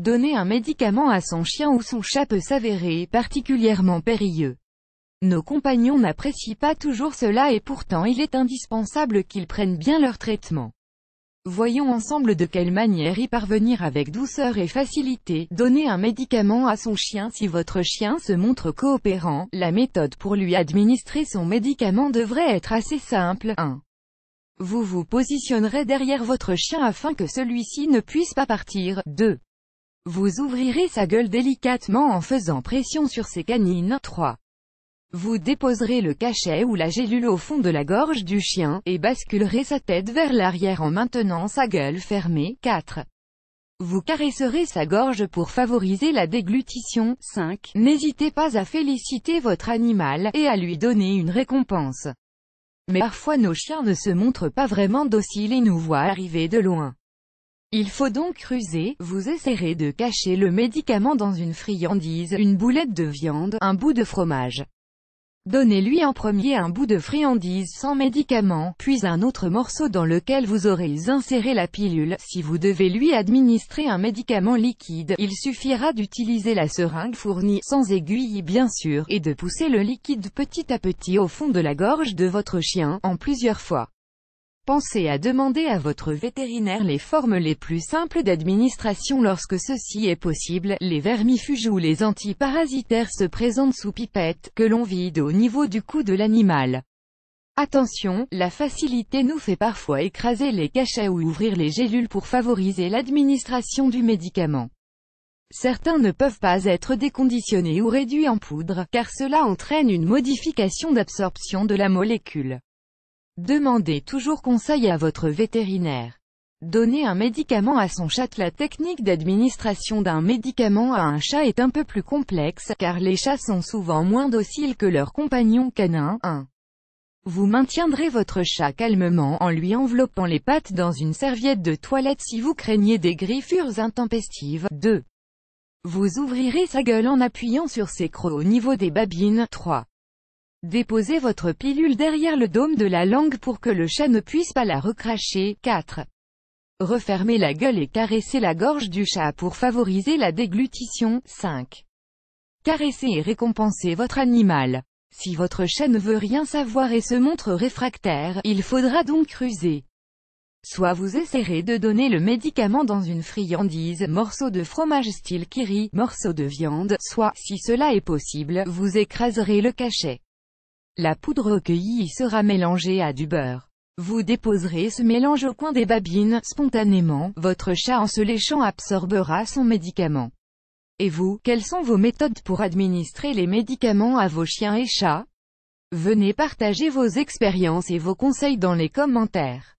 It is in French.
Donner un médicament à son chien ou son chat peut s'avérer particulièrement périlleux. Nos compagnons n'apprécient pas toujours cela et pourtant il est indispensable qu'ils prennent bien leur traitement. Voyons ensemble de quelle manière y parvenir avec douceur et facilité. Donner un médicament à son chien. Si votre chien se montre coopérant, la méthode pour lui administrer son médicament devrait être assez simple. 1. Vous vous positionnerez derrière votre chien afin que celui-ci ne puisse pas partir. 2. Vous ouvrirez sa gueule délicatement en faisant pression sur ses canines. 3. Vous déposerez le cachet ou la gélule au fond de la gorge du chien, et basculerez sa tête vers l'arrière en maintenant sa gueule fermée. 4. Vous caresserez sa gorge pour favoriser la déglutition. 5. N'hésitez pas à féliciter votre animal, et à lui donner une récompense. Mais parfois nos chiens ne se montrent pas vraiment dociles et nous voient arriver de loin. Il faut donc ruser. Vous essaierez de cacher le médicament dans une friandise, une boulette de viande, un bout de fromage. Donnez-lui en premier un bout de friandise sans médicament, puis un autre morceau dans lequel vous aurez inséré la pilule. Si vous devez lui administrer un médicament liquide, il suffira d'utiliser la seringue fournie, sans aiguille bien sûr, et de pousser le liquide petit à petit au fond de la gorge de votre chien, en plusieurs fois. Pensez à demander à votre vétérinaire les formes les plus simples d'administration lorsque ceci est possible. Les vermifuges ou les antiparasitaires se présentent sous pipette, que l'on vide au niveau du cou de l'animal. Attention, la facilité nous fait parfois écraser les cachets ou ouvrir les gélules pour favoriser l'administration du médicament. Certains ne peuvent pas être déconditionnés ou réduits en poudre, car cela entraîne une modification d'absorption de la molécule. Demandez toujours conseil à votre vétérinaire. Donner un médicament à son chat. La technique d'administration d'un médicament à un chat est un peu plus complexe, car les chats sont souvent moins dociles que leurs compagnons canins. 1. Vous maintiendrez votre chat calmement en lui enveloppant les pattes dans une serviette de toilette si vous craignez des griffures intempestives. 2. Vous ouvrirez sa gueule en appuyant sur ses crocs au niveau des babines. 3. Déposez votre pilule derrière le dôme de la langue pour que le chat ne puisse pas la recracher. 4. Refermez la gueule et caressez la gorge du chat pour favoriser la déglutition. 5. Caressez et récompensez votre animal. Si votre chat ne veut rien savoir et se montre réfractaire, il faudra donc ruser. Soit vous essaierez de donner le médicament dans une friandise, morceau de fromage style kiri, morceau de viande, soit, si cela est possible, vous écraserez le cachet. La poudre recueillie y sera mélangée à du beurre. Vous déposerez ce mélange au coin des babines. Spontanément, votre chat en se léchant absorbera son médicament. Et vous, quelles sont vos méthodes pour administrer les médicaments à vos chiens et chats? Venez partager vos expériences et vos conseils dans les commentaires.